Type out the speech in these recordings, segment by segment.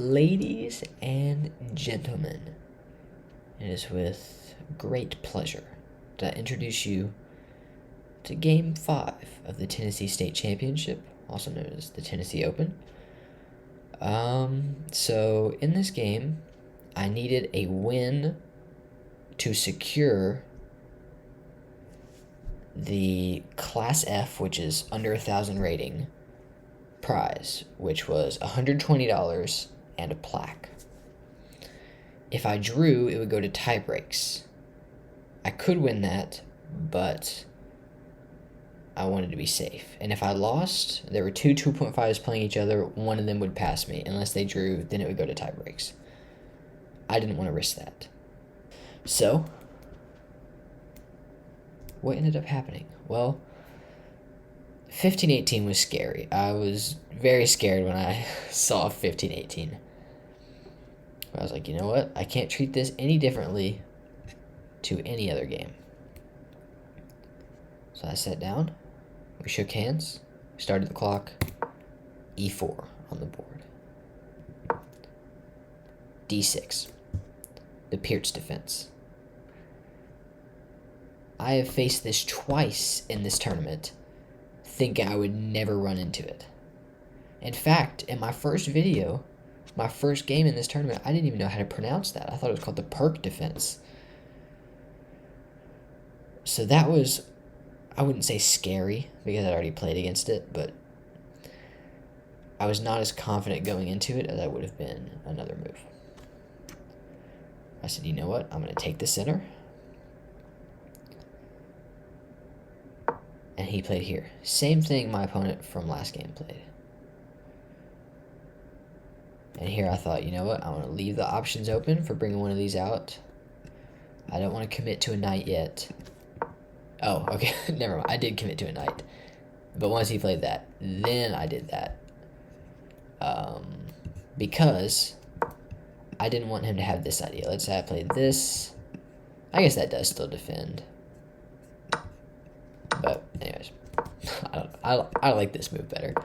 Ladies and gentlemen, it is with great pleasure that I introduce you to Game 5 of the Tennessee State Championship, also known as the Tennessee Open. So in this game, I needed a win to secure the Class F, which is under 1,000 rating, prize, which was $120 and a plaque. If I drew, it would go to tie breaks. I could win that, but I wanted to be safe. And if I lost, there were two 2.5s playing each other. One of them would pass me. Unless they drew, then it would go to tie breaks. I didn't want to risk that. So, what ended up happening? Well, 15-18 was scary. I was very scared when I saw 15-18. I was like, you know what? I can't treat this any differently to any other game. So I sat down, we shook hands, started the clock, E4 on the board. D6, the Peart's defense. I have faced this twice in this tournament, thinking I would never run into it. In fact, in my first video, my first game in this tournament, I didn't even know how to pronounce that. I thought it was called the Perk defense. So that was, I wouldn't say scary, because I'd already played against it, but I was not as confident going into it as I would have been another move. I said, you know what? I'm going to take the center. And he played here. Same thing my opponent from last game played. And here I thought, you know what? I want to leave the options open for bringing one of these out. I don't want to commit to a knight yet. Oh, okay. Never mind. I did commit to a knight. But once he played that, then I did that. Because I didn't want him to have this idea. Let's say I played this. I guess that does still defend. But anyways, I like this move better.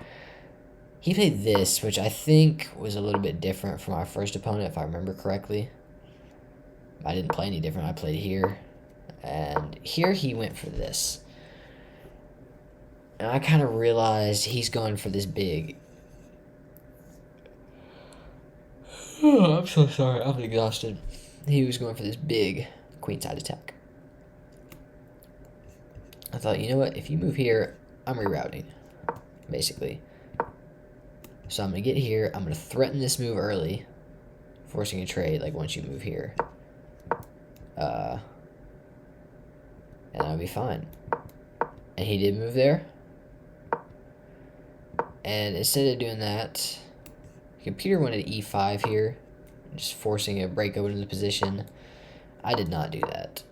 He played this, which I think was a little bit different from our first opponent, if I remember correctly. I didn't play any different. I played here. And here he went for this. And I kind of realized he's going for this big. Oh, I'm so sorry. I'm exhausted. He was going for this big queenside attack. I thought, you know what? If you move here, I'm rerouting, basically. So I'm going to get here. I'm going to threaten this move early, forcing a trade, like, once you move here. And I'll be fine. And he did move there. And instead of doing that, the computer wanted E5 here, just forcing a break over to the position. I did not do that.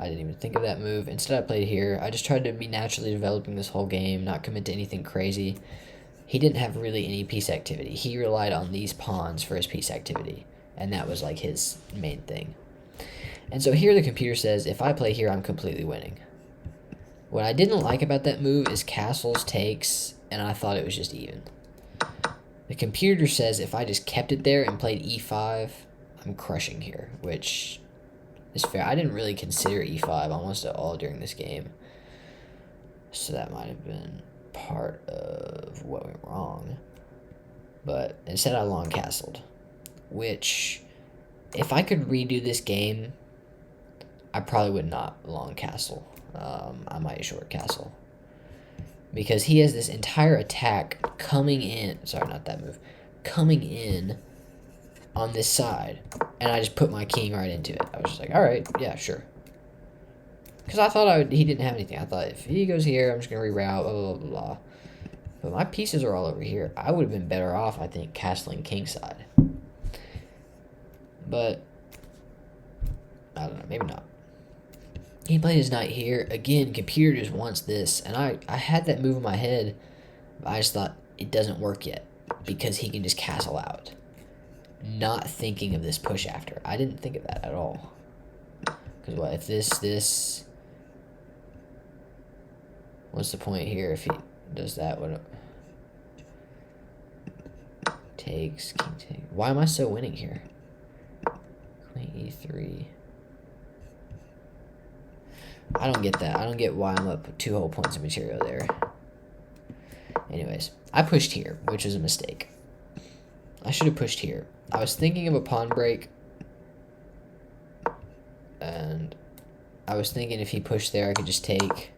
I didn't even think of that move. Instead, I played here. I just tried to be naturally developing this whole game, not commit to anything crazy. He didn't have really any piece activity. He relied on these pawns for his piece activity, and that was like his main thing. And so here the computer says, if I play here, I'm completely winning. What I didn't like about that move is castles, takes, and I thought it was just even. The computer says if I just kept it there and played E5, I'm crushing here, which is fair. I didn't really consider E5 almost at all during this game. So that might have been part of what went wrong. But instead I long castled, which if I could redo this game, I probably would not long castle. I might short castle. Because he has this entire attack coming in. Sorry, not that move. Coming in on this side. And I just put my king right into it. I was just like, alright, yeah, sure. Because I thought he didn't have anything. I thought if he goes here, I'm just going to reroute, blah, blah, blah, blah. But my pieces are all over here. I would have been better off, I think, castling kingside. But, I don't know, maybe not. He played his knight here. Again, computer just wants this. And I had that move in my head. But I just thought, it doesn't work yet. Because he can just castle out. Not thinking of this push after. I didn't think of that at all. Because what, if this... What's the point here if he does that? What? takes, king takes. Why am I so winning here? Queen e3. I don't get that. I don't get why I'm up 2 whole points of material there. Anyways, I pushed here, which was a mistake. I should have pushed here. I was thinking of a pawn break. And I was thinking if he pushed there, I could just take.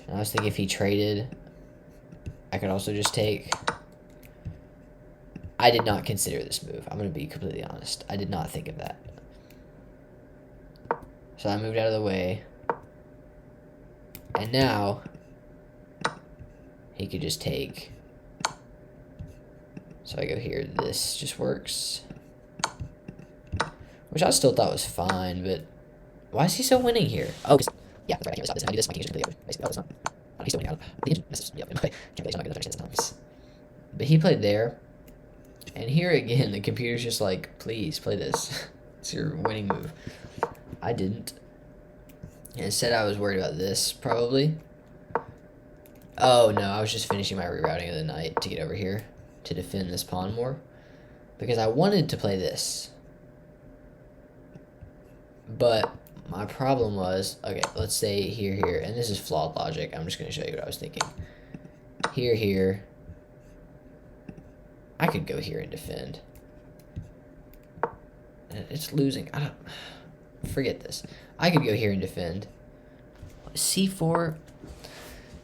And I was thinking if he traded, I could also just take. I did not consider this move. I'm going to be completely honest. I did not think of that. So I moved out of the way. And now, he could just take. So I go here. This just works. Which I still thought was fine, but why is he so winning here? Oh, yeah, that's right. I can't really stop this. And I do this, my king is completely over. Basically, oh, it's not. Oh, he's still winning out. The engine misses. Yep, can't believe he's not going to finish this time. But he played there. And here again, the computer's just like, please play this. It's your winning move. I didn't. And instead, I was worried about this, probably. Oh, no, I was just finishing my rerouting of the knight to get over here to defend this pawn more. Because I wanted to play this. But my problem was, okay, let's say here, here, and this is flawed logic. I'm just going to show you what I was thinking. Here, here. I could go here and defend. It's losing. I don't... Forget this. I could go here and defend. C4.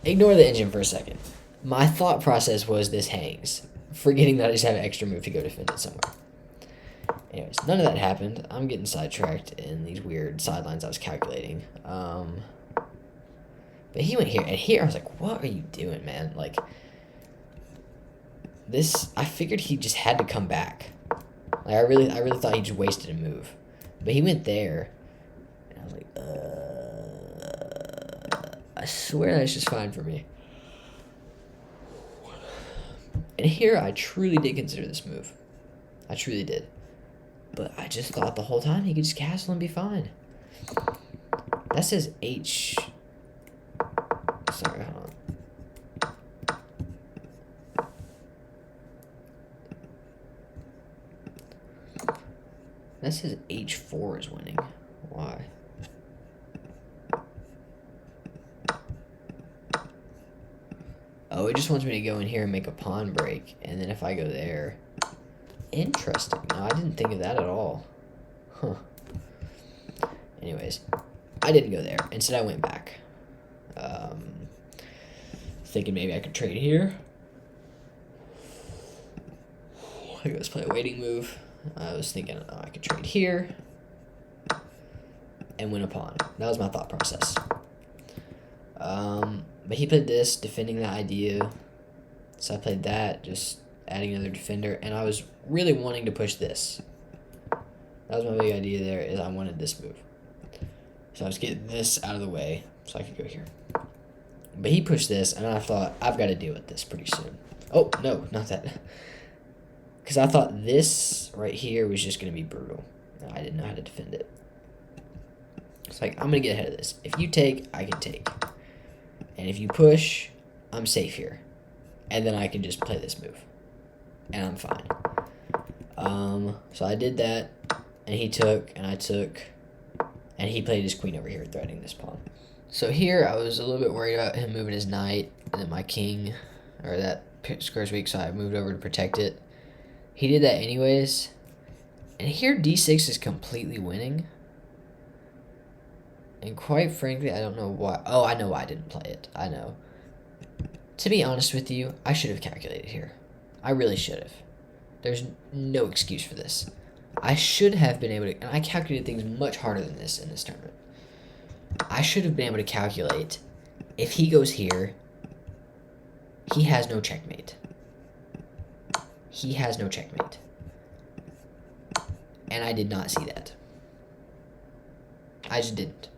Ignore the engine for a second. My thought process was this hangs. Forgetting that I just have an extra move to go defend it somewhere. Anyways, none of that happened. I'm getting sidetracked in these weird sidelines I was calculating. But he went here. And here I was like, what are you doing, man? Like, this... I figured he just had to come back. Like, I really thought he just wasted a move. But he went there. And I was like, I swear that's just fine for me. And here, I truly did consider this move. I truly did. But I just thought the whole time he could just castle and be fine. That says H. Sorry, hold on. That says H4 is winning. Why? Oh, it just wants me to go in here and make a pawn break. And then if I go there... Interesting. No, I didn't think of that at all. Huh. Anyways, I didn't go there. Instead, I went back. Thinking maybe I could trade here. I let's play a waiting move. I was thinking I could trade here and win a pawn. That was my thought process. But he played this, defending that idea. So I played that, just adding another defender. And I was really wanting to push this. That was my big idea there, is I wanted this move. So I was getting this out of the way so I could go here. But he pushed this, and I thought, I've got to deal with this pretty soon. Oh, no, not that. Because I thought this right here was just going to be brutal. I didn't know how to defend it. It's like, I'm going to get ahead of this. If you take, I can take. And if you push, I'm safe here. And then I can just play this move. And I'm fine. So I did that, and he took, and I took, and he played his queen over here, threatening this pawn. So here, I was a little bit worried about him moving his knight, and then my king, or that square's weak, so I moved over to protect it. He did that anyways. And here, d6 is completely winning. And quite frankly, I don't know why. Oh, I know why I didn't play it. I know. To be honest with you, I should have calculated here. I really should have. There's no excuse for this. I should have been able to... And I calculated things much harder than this in this tournament. I should have been able to calculate, if he goes here, he has no checkmate. He has no checkmate. And I did not see that. I just didn't.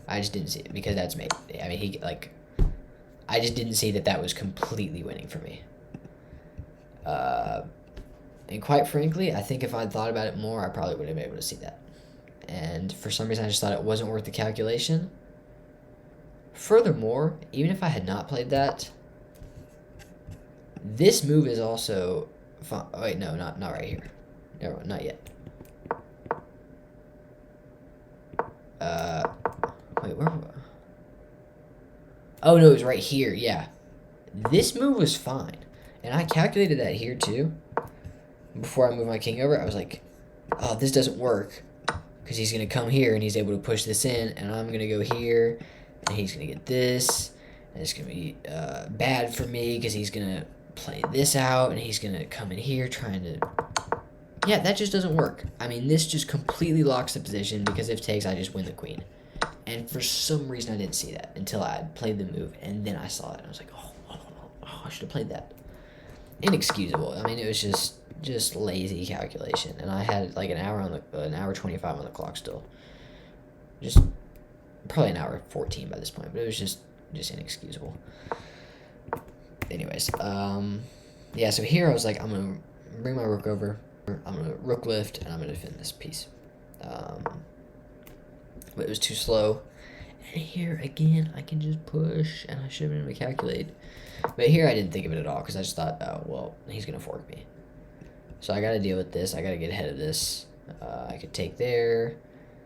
I just didn't see it, because that's made. I mean, he, like... I just didn't see that that was completely winning for me. And quite frankly, I think if I'd thought about it more, I probably would have been able to see that. And for some reason, I just thought it wasn't worth the calculation. Furthermore, even if I had not played that, This move is also fun. Oh, wait, no, not right here. Never mind, not yet. Wait, where? Oh no, it was right here. Yeah, this move was fine, and I calculated that here too. Before I moved my king over, I was like, "Oh, this doesn't work," because he's gonna come here and he's able to push this in, and I'm gonna go here, and he's gonna get this, and it's gonna be bad for me because he's gonna play this out, and he's gonna come in here trying to. Yeah, that just doesn't work. I mean, this just completely locks the position because if takes, I just win the queen. And for some reason, I didn't see that until I played the move, and then I saw it, and I was like, oh, I should have played that. Inexcusable. I mean, it was just lazy calculation, and I had like an hour 25 on the clock still. Just probably an hour 14 by this point, but it was just inexcusable. Anyways, yeah. So here I was like, I'm gonna bring my rook over. I'm gonna rook lift, and I'm gonna defend this piece. But it was too slow. And here, again, I can just push, and I should have been able to calculate. But here, I didn't think of it at all, because I just thought, oh, well, he's going to fork me. So I got to deal with this. I got to get ahead of this. I could take there.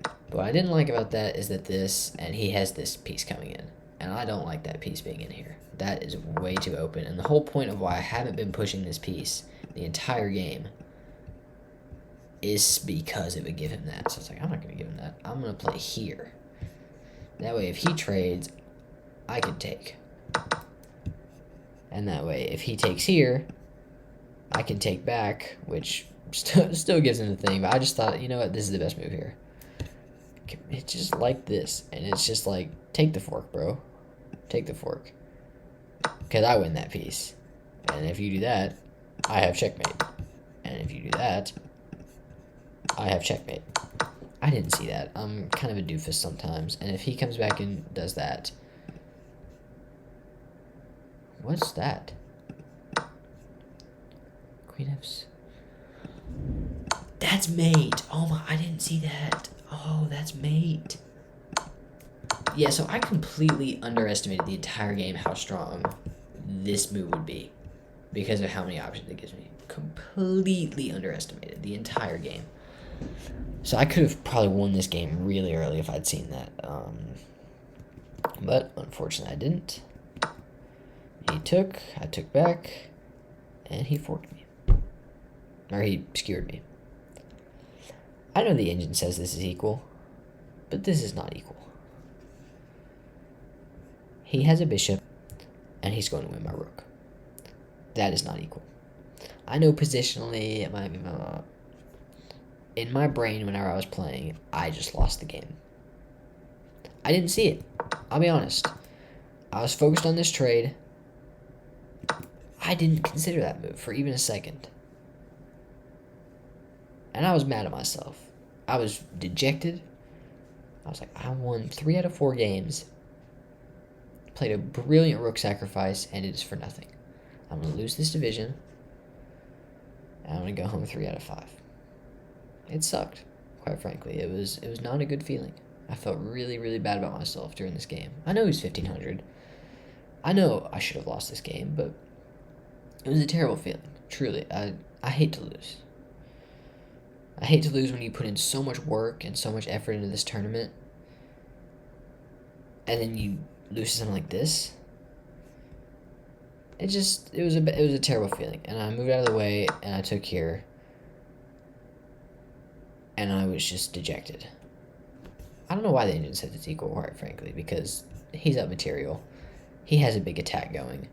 But what I didn't like about that is that this, and he has this piece coming in. And I don't like that piece being in here. That is way too open. And the whole point of why I haven't been pushing this piece the entire game is because it would give him that. So it's like, I'm not going to give him that. I'm going to play here. That way, if he trades, I can take. And that way, if he takes here, I can take back, which still gives him the thing. But I just thought, you know what, this is the best move here. It's just like this. And it's just like, take the fork, bro. Take the fork. Because I win that piece. And if you do that, I have checkmate. And if you do that, I have checkmate. I didn't see that. I'm kind of a doofus sometimes. And if he comes back and does that. What's that? Queen F's. That's mate. Oh my, I didn't see that. Oh, that's mate. Yeah, so I completely underestimated the entire game how strong this move would be. Because of how many options it gives me. Completely underestimated the entire game. So I could have probably won this game really early if I'd seen that. But unfortunately I didn't. He took, I took back, and he forked me. Or he skewered me. I know the engine says this is equal, but this is not equal. He has a bishop, and he's going to win my rook. That is not equal. I know positionally it might be in my brain whenever I was playing, I just lost the game. I didn't see it. I'll be honest. I was focused on this trade. I didn't consider that move for even a second. And I was mad at myself. I was dejected. I was like, I won 3 out of 4 games. Played a brilliant rook sacrifice, and it is for nothing. I'm going to lose this division. And I'm going to go home 3 out of 5. It sucked, quite frankly. It was not a good feeling. I felt really, really bad about myself during this game. I know he's 1,500. I know I should have lost this game, but it was a terrible feeling. Truly, I hate to lose. I hate to lose when you put in so much work and so much effort into this tournament, and then you lose to something like this. It was a terrible feeling, and I moved out of the way, and I took here, and I was just dejected. I don't know why the engine says it's equal, quite frankly, because he's up material. He has a big attack going.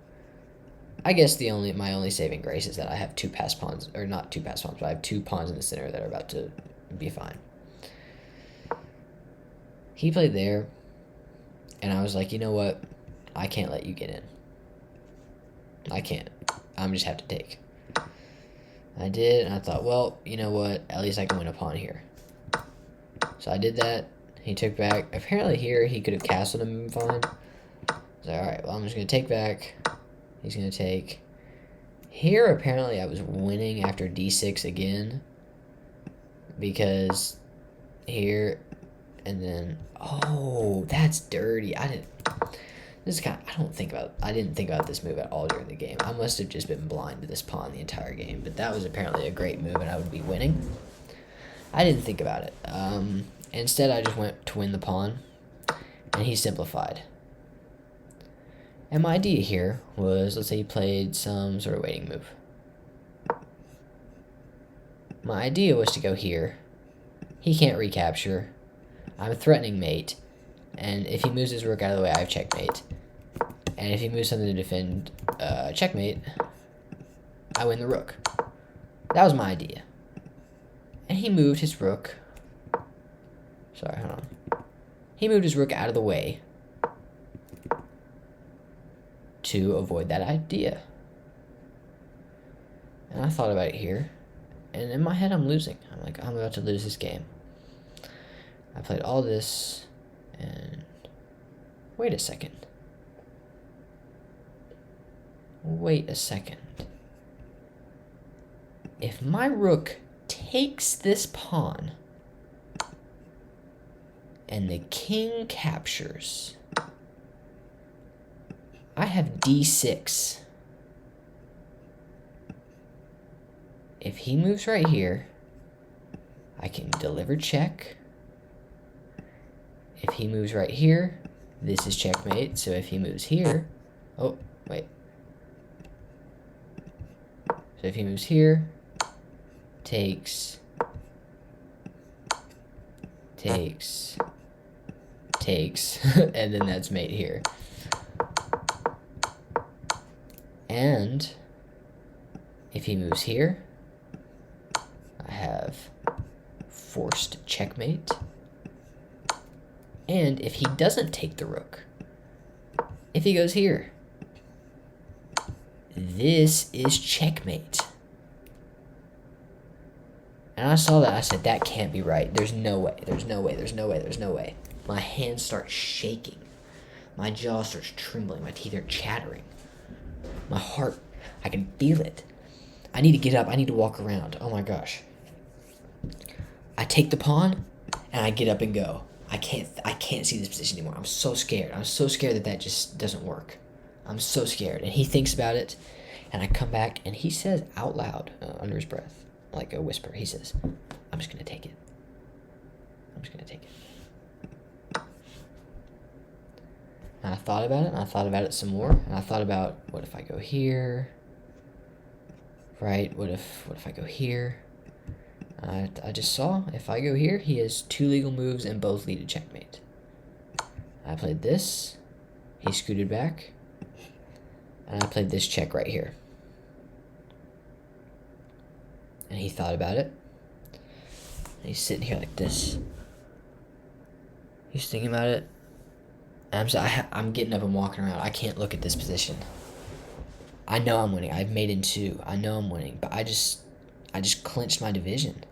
I guess my only saving grace is that I have 2 passed pawns, or not 2 passed pawns, but I have 2 pawns in the center that are about to be fine. He played there, and I was like, you know what? I can't let you get in. I can't. I'm just have to take. I did, and I thought, well, you know what? At least I can win a pawn here. So I did that. He took back. Apparently here, he could have castled him and been fine. I was like, alright, well, I'm just going to take back. He's going to take. Here, apparently, I was winning after d6 again. Because here, and then, oh, that's dirty. This is kind of, I didn't think about this move at all during the game. I must have just been blind to this pawn the entire game, but that was apparently a great move and I would be winning. I didn't think about it. Instead, I just went to win the pawn, and he simplified. And my idea here was, let's say he played some sort of waiting move. My idea was to go here. He can't recapture. I'm threatening mate, and if he moves his rook out of the way, I have checkmate. And if he moves something to defend checkmate, I win the rook. That was my idea. And he moved his rook. Sorry, hold on. He moved his rook out of the way to avoid that idea. And I thought about it here. And in my head, I'm losing. I'm like, I'm about to lose this game. I played all this. And wait a second. Wait a second. If my rook takes this pawn and the king captures, I have d6. If he moves right here, I can deliver check. If he moves right here, this is checkmate. So if he moves here, oh, wait. So if he moves here, takes, and then that's mate here. And if he moves here, I have forced checkmate. And if he doesn't take the rook, if he goes here, this is checkmate. And I saw that, I said, that can't be right. There's no way, there's no way, there's no way, there's no way. My hands start shaking. My jaw starts trembling, my teeth are chattering. My heart, I can feel it. I need to get up, I need to walk around. Oh my gosh. I take the pawn, and I get up and go. I can't see this position anymore. I'm so scared. I'm so scared that that just doesn't work. I'm so scared. And he thinks about it, and I come back, and he says out loud, under his breath, like a whisper, he says, I'm just going to take it. I'm just going to take it. And I thought about it, and I thought about it some more, and I thought about, what if I go here? Right? What if I go here? I just saw, if I go here, he has 2 legal moves and both lead to checkmate. I played this, he scooted back, and I played this check right here. And he thought about it, and he's sitting here like this. He's thinking about it, and I'm getting up and walking around. I can't look at this position. I know I'm winning. I've made in 2. I know I'm winning, but I just clinched my division.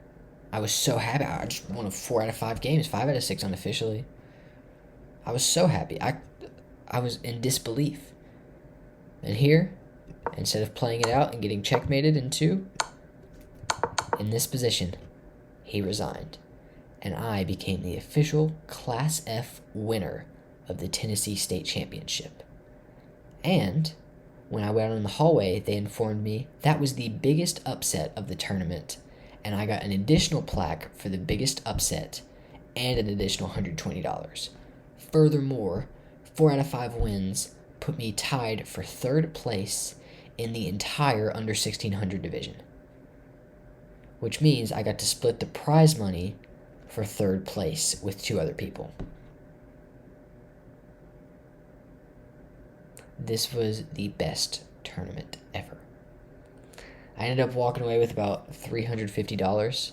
I was so happy. I just won 4 out of 5 games, 5 out of 6 unofficially. I was so happy. I was in disbelief. And here, instead of playing it out and getting checkmated in 2, in this position, he resigned. And I became the official Class F winner of the Tennessee State Championship. And when I went out in the hallway, they informed me that was the biggest upset of the tournament, and I got an additional plaque for the biggest upset and an additional $120. Furthermore, 4 out of 5 wins put me tied for 3rd place in the entire under 1600 division, which means I got to split the prize money for 3rd place with 2 other people. This was the best tournament ever. I ended up walking away with about $350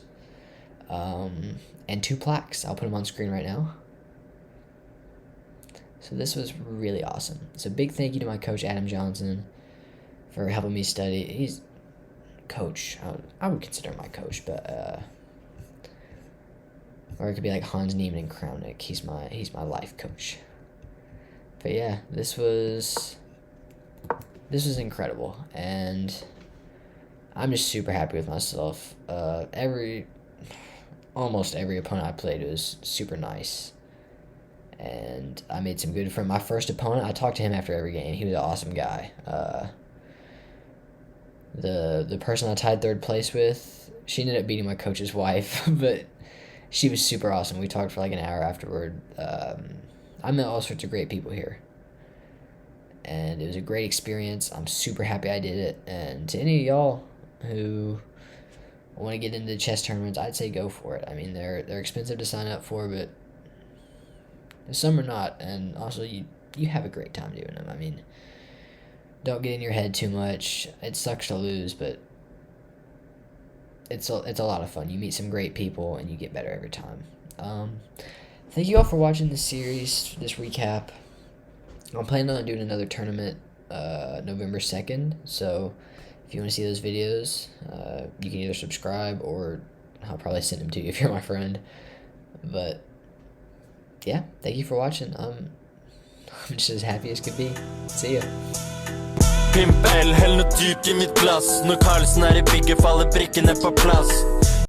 and 2 plaques. I'll put them on screen right now. So this was really awesome. So big thank you to my coach, Adam Johnson, for helping me study. He's coach. I would consider him my coach, but or it could be like Hans Niemann and Kraunik. He's my life coach. But yeah, this was incredible, and I'm just super happy with myself. Almost every opponent I played was super nice, and I made some good friends. My first opponent, I talked to him after every game. He was an awesome guy. The person I tied third place with, she ended up beating my coach's wife, but she was super awesome. We talked for like an hour afterward. I met all sorts of great people here, and it was a great experience. I'm super happy I did it, and to any of y'all who want to get into chess tournaments, I'd say go for it. I mean, they're expensive to sign up for, but some are not, and also you have a great time doing them. I mean, don't get in your head too much. It sucks to lose, but it's a lot of fun. You meet some great people, and you get better every time. Thank you all for watching this series, this recap. I'm planning on doing another tournament November 2nd, so if you want to see those videos, you can either subscribe, or I'll probably send them to you if you're my friend. But yeah, thank you for watching. I'm just as happy as could be. See ya. Pimp L, hell noe dyrt i mitt glass. Når Carlsen er i bygget, faller brikkene på plass.